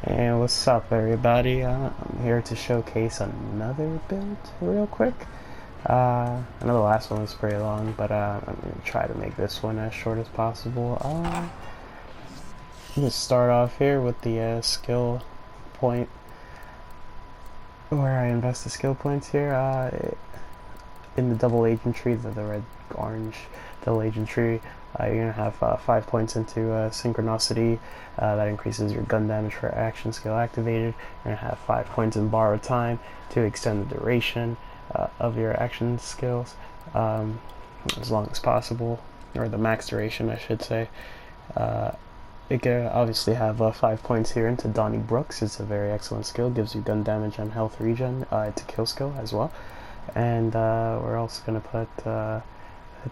And what's up, everybody? I'm here to showcase another build real quick. I know the last one was pretty long, but I'm going to try to make this one as short as possible. I'm going to start off here with the skill point, where I invest the skill points here. In the double agent tree, the red-orange double agent tree, you're going to have 5 points into synchronicity. That increases your gun damage for action skill activated. You're going to have 5 points in borrowed time to extend the duration of your action skills as long as possible, or the max duration, I should say. You can obviously have 5 points here into Donnie Brooks. It's a very excellent skill, gives you gun damage and health regen. It's a kill skill as well. And we're also going to put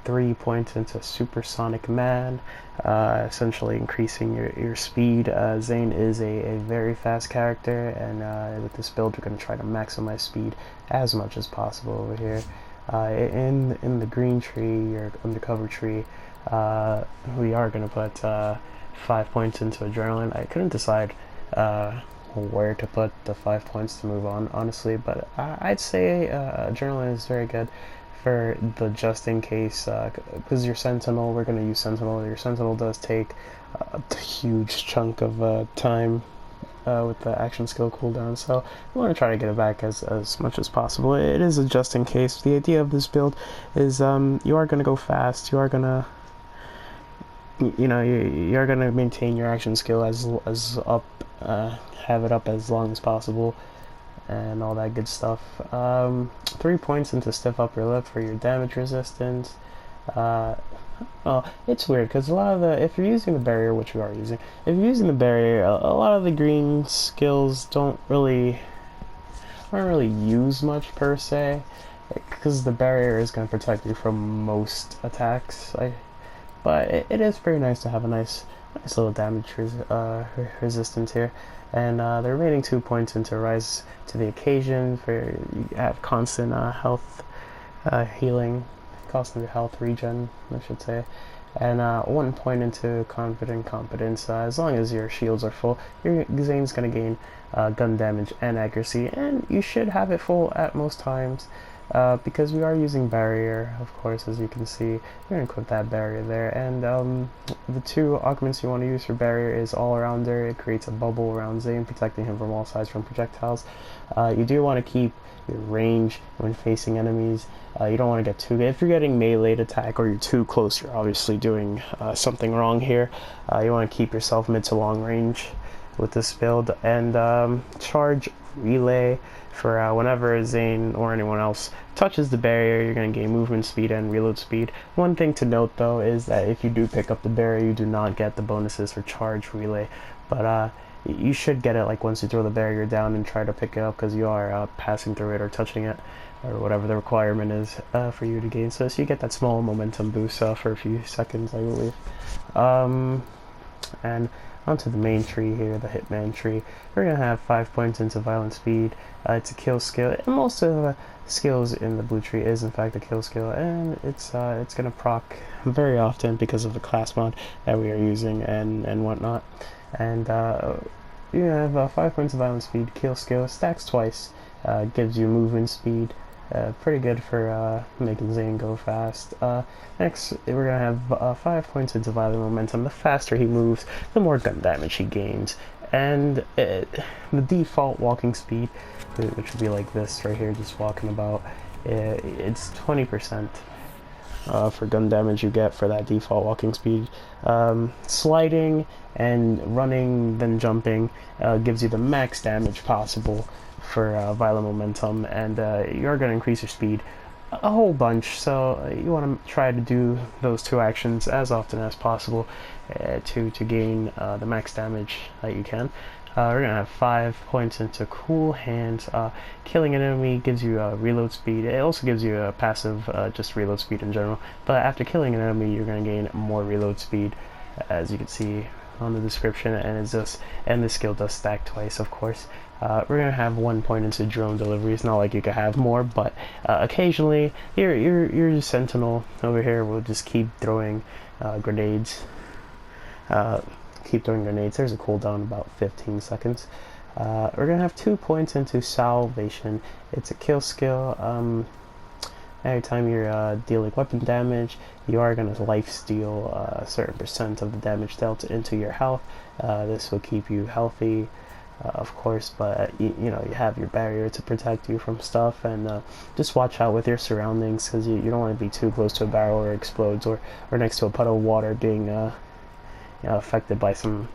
3 points into Supersonic Man, essentially increasing your speed. Zane is a very fast character, and with this build you're going to try to maximize speed as much as possible over here. In the green tree, your undercover tree, we are going to put 5 points into Adrenaline. I couldn't decide where to put the 5 points to move on, honestly, but I'd say Adrenaline is very good for the just in case, because your Sentinel, we're going to use Sentinel. Your Sentinel does take a huge chunk of time with the action skill cooldown, so you want to try to get it back as much as possible. It is a just in case. The idea of this build is you are going to go fast, you are going to you're gonna maintain your action skill as up, have it up as long as possible, and all that good stuff. 3 points into stiff upper lip for your damage resistance. Well, it's weird because a lot of if you're using the barrier, which we are using, if you're using the barrier, a lot of the green skills aren't really used much per se, because the barrier is going to protect you from most attacks. But it is pretty nice to have a nice little damage resistance here. And the remaining 2 points into Rise to the Occasion, for you have constant health healing, constant health regen, I should say. And 1 point into Confident Competence. As long as your shields are full, your Zane's going to gain gun damage and accuracy, and you should have it full at most times. Because we are using barrier, of course, as you can see. You're going to equip that barrier there, and the 2 augments you want to use for barrier is All Arounder. It creates a bubble around Zane, protecting him from all sides from projectiles. You do want to keep your range when facing enemies. You don't want to get too good. If you're getting meleeed attack or you're too close, you're obviously doing something wrong here. You want to keep yourself mid to long range with this build, and charge relay for whenever Zane or anyone else touches the barrier, you're going to gain movement speed and reload speed. One thing to note though is that if you do pick up the barrier, you do not get the bonuses for charge relay, but you should get it like once you throw the barrier down and try to pick it up, because you are passing through it or touching it, or whatever the requirement is for you to gain. So you get that small momentum boost for a few seconds, I believe. And onto the main tree here, the Hitman tree. We're going to have 5 points into Violent Speed. It's a kill skill. And most of the skills in the blue tree is in fact a kill skill, and it's going to proc very often because of the class mod that we are using and whatnot. And you have 5 points of Violent Speed, kill skill, stacks twice, gives you movement speed. Pretty good for making Zane go fast. Next, we're going to have 5 points into Violent Momentum. The faster he moves, the more gun damage he gains. And the default walking speed, which would be like this right here, just walking about, it's 20% for gun damage you get for that default walking speed. Sliding and running, then jumping, gives you the max damage possible for Violent Momentum, and you're going to increase your speed a whole bunch, so you want to try to do those 2 actions as often as possible to gain the max damage that you can. We're going to have 5 points into Cool Hands. Killing an enemy gives you reload speed. It also gives you a passive just reload speed in general, but after killing an enemy you're going to gain more reload speed, as you can see on the description, and this skill does stack twice, of course. We're gonna have 1 point into drone delivery. It's not like you could have more, but occasionally your Sentinel over here will just keep throwing grenades keep throwing grenades. There's a cooldown about 15 seconds. We're gonna have 2 points into Salvation. It's a kill skill. Every time you're dealing weapon damage, you are going to lifesteal a certain percent of the damage dealt into your health. This will keep you healthy, of course, but you know, you have your barrier to protect you from stuff, and just watch out with your surroundings, because you don't want to be too close to a barrel or explodes, or next to a puddle of water being you know, affected by some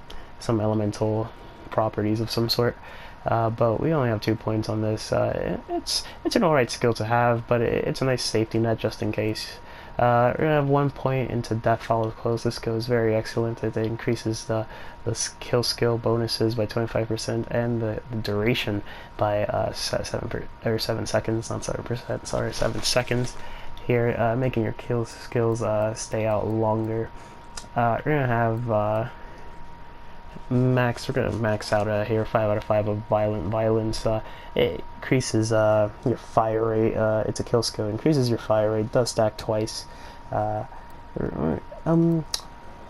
elemental properties of some sort. But we only have 2 points on this. It's an alright skill to have, but it's a nice safety net just in case. We're gonna have 1 point into Death Follows Close. This skill is very excellent. It increases the kill skill bonuses by 25% and the duration by 7 seconds, not 7%. Sorry, 7 seconds. Here, making your kill skills stay out longer. We're gonna have we're gonna max out here 5 out of 5 of Violence. It increases your fire rate. It's a kill skill. Increases your fire rate. Does stack twice. I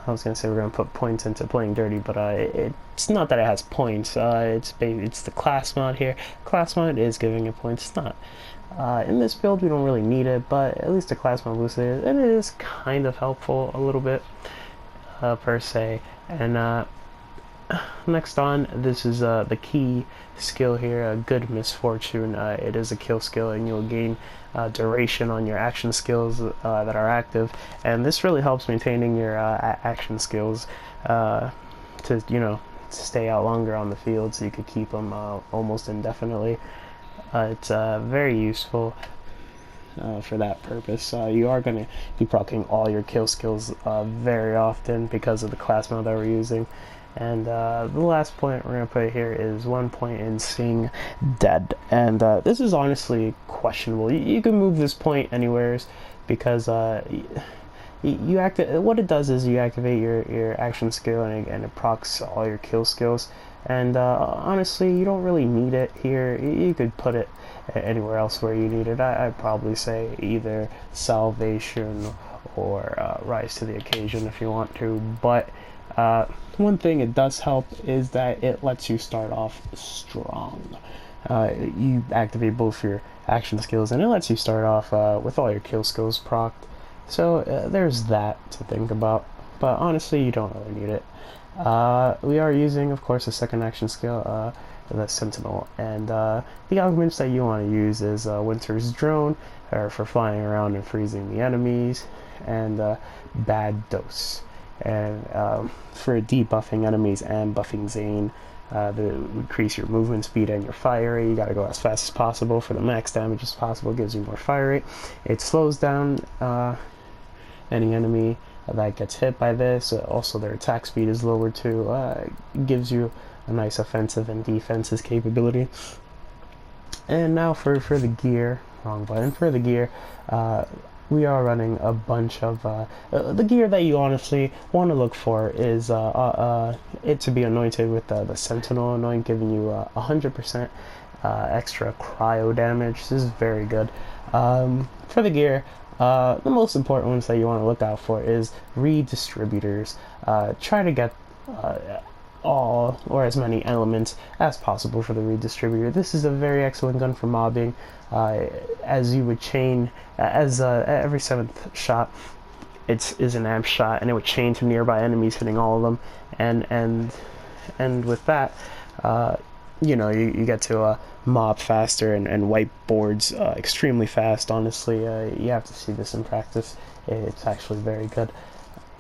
was gonna say we're gonna put points into Playing Dirty, but it's not that it has points. It's the class mod here. Class mod is giving it points. It's not. In this build, we don't really need it, but at least the class mod boosted it is kind of helpful a little bit, per se. And next on, this is the key skill here, Good Misfortune. It is a kill skill, and you'll gain duration on your action skills that are active, and this really helps maintaining your action skills to, you know, stay out longer on the field, so you could keep them almost indefinitely. It's very useful for that purpose. You are going to be proccing all your kill skills very often because of the class mode that we're using. And the last point we're going to put here is 1 point in Sing Dead. And this is honestly questionable. You can move this point anywhere, because what it does is you activate your action skill, and it procs all your kill skills. And honestly, you don't really need it here. You could put it anywhere else where you need it. I'd probably say either Salvation or Rise to the Occasion if you want to. But one thing it does help is that it lets you start off strong. You activate both your action skills, and it lets you start off with all your kill skills procced. So there's that to think about, but honestly, you don't really need it. We are using, of course, a second action skill, the Sentinel, and the augments that you want to use is Winter's Drone, for flying around and freezing the enemies, and Bad Dose, and for debuffing enemies and buffing Zane. Increase your movement speed and your fire rate. You gotta go as fast as possible for the max damage as possible. Gives you more fire rate. It slows down any enemy that gets hit by this. Also, their attack speed is lower too. Gives you a nice offensive and defensive capability. And now for the gear, wrong button. For the gear, we are running a bunch of the gear that you honestly want to look for is it to be anointed with the Sentinel anoint, giving you 100% extra cryo damage. This is very good. For the gear, the most important ones that you want to look out for is redistributors. Try to get all or as many elements as possible for the redistributor. This is a very excellent gun for mobbing, as you would chain every 7th shot is an amp shot, and it would chain to nearby enemies, hitting all of them, and with that, you know, you get to mob faster and wipe boards extremely fast. Honestly, you have to see this in practice. It's actually very good.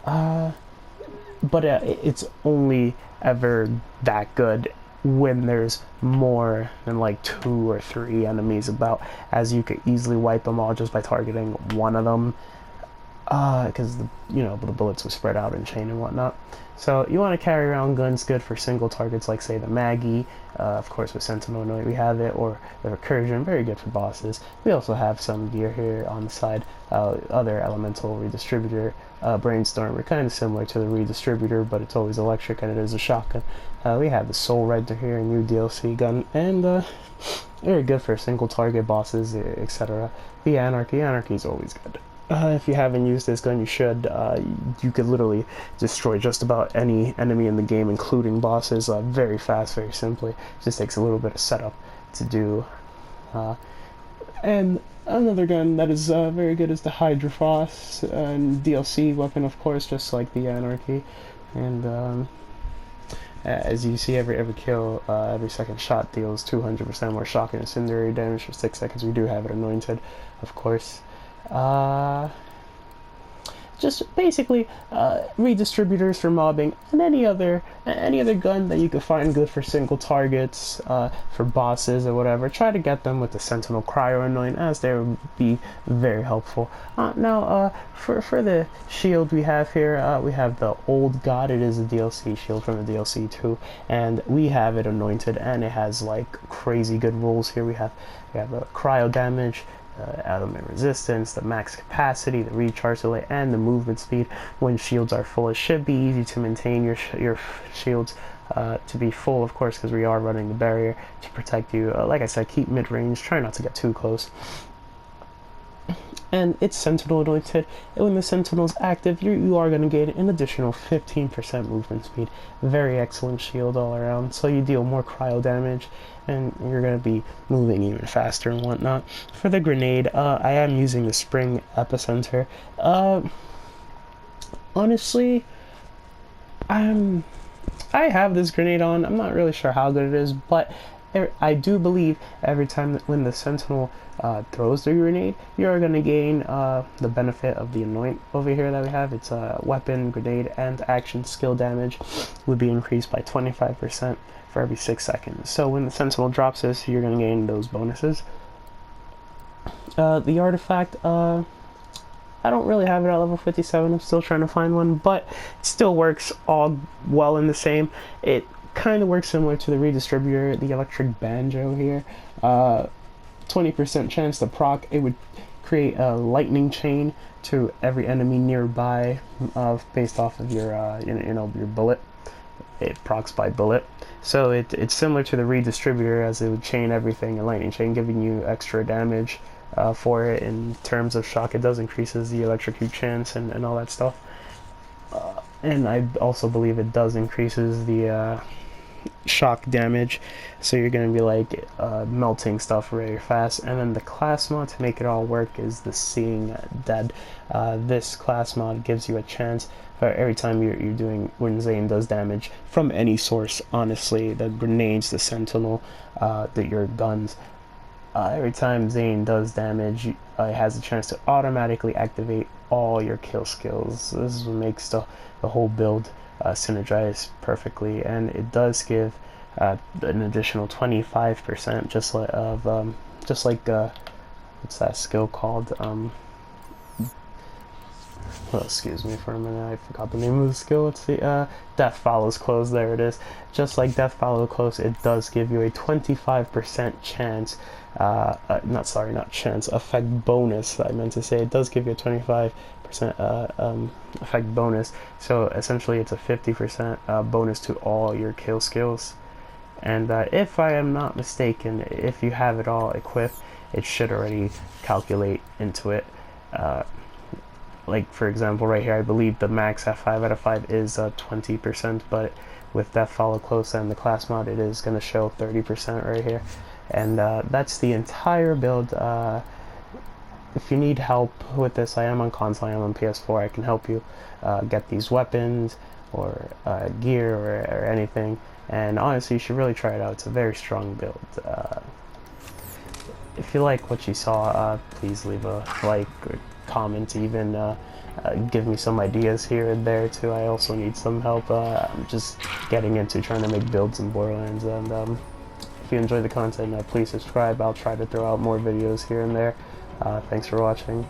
But it's only ever that good when there's more than like 2 or 3 enemies about, as you could easily wipe them all just by targeting one of them, because the bullets were spread out in chain and whatnot. So you want to carry around guns good for single targets, like say the Maggie, of course with Sentinel Anoint we have it, or the Recursion, very good for bosses. We also have some gear here on the side, other elemental redistributor, Brainstorm. We're kind of similar to the redistributor, but it's always electric and it is a shotgun. We have the Soul Render here, a new DLC gun, and very good for single target bosses, etc. The Anarchy is always good. if you haven't used this gun, you should. You could literally destroy just about any enemy in the game, including bosses, very fast, very simply. It just takes a little bit of setup to do. And another gun that is very good is the Hydra Frost, and DLC weapon, of course, just like the Anarchy. And as you see, every kill, every second shot deals 200% more shock and incendiary damage for 6 seconds. We do have it anointed, of course. Just basically redistributors for mobbing, and any other gun that you could find good for single targets, for bosses or whatever. Try to get them with the Sentinel Cryo anoint, as they would be very helpful. Now, for the shield we have here, we have the Old God. It is a DLC shield from the DLC too, and we have it anointed, and it has like crazy good rules here. We have a cryo damage, element resistance, the max capacity, the recharge delay, and the movement speed when shields are full. It should be easy to maintain your shields to be full, of course, because we are running the barrier to protect you. Like I said, keep mid-range, try not to get too close. And it's Sentinel anointed, and when the Sentinel's active, you are going to gain an additional 15% movement speed. Very excellent shield all around, so you deal more cryo damage, and you're going to be moving even faster and whatnot. For the grenade, I am using the Spring Epicenter. Honestly, I have this grenade on. I'm not really sure how good it is, but I do believe every time that when the Sentinel throws the grenade, you're going to gain the benefit of the anoint over here that we have. It's weapon, grenade, and action skill damage would be increased by 25% for every 6 seconds. So when the Sentinel drops this, you're going to gain those bonuses. The artifact, I don't really have it at level 57. I'm still trying to find one, but it still works all well in the same. It kind of works similar to the redistributor, the electric banjo here. 20% chance to proc. It would create a lightning chain to every enemy nearby, based off of your your bullet. It procs by bullet, so it's similar to the redistributor, as it would chain everything, a lightning chain, giving you extra damage for it. In terms of shock, it does increases the electrocute chance and all that stuff. And I also believe it does increases the shock damage, so you're going to be like melting stuff very fast. And then the class mod to make it all work is the Seeing Dead. This class mod gives you a chance for every time you're doing, when Zane does damage from any source, honestly, the grenades, the Sentinel, your guns, every time Zane does damage, it has a chance to automatically activate all your kill skills. This is what makes the whole build synergize perfectly, and it does give an additional 25%, just like what's that skill called? Well, excuse me for a minute, I forgot the name of the skill. Let's see, Death Follows Close, there it is. Just like Death Follows Close, it does give you a 25% chance, not chance, effect bonus, I meant to say. It does give you a 25% effect bonus, so essentially it's a 50% bonus to all your kill skills. And if I am not mistaken, if you have it all equipped, it should already calculate into it. Like for example right here, I believe the max at 5 out of 5 is 20%, but with Death Follow Close and the class mod, it is going to show 30% right here. And that's the entire build. If you need help with this, I am on console, I am on PS4, I can help you get these weapons or gear or anything. And honestly, you should really try it out. It's a very strong build. If you like what you saw, please leave a like or comment, even give me some ideas here and there too. I also need some help. I'm just getting into trying to make builds in Borderlands, and if you enjoy the content, please subscribe. I'll try to throw out more videos here and there. Thanks for watching.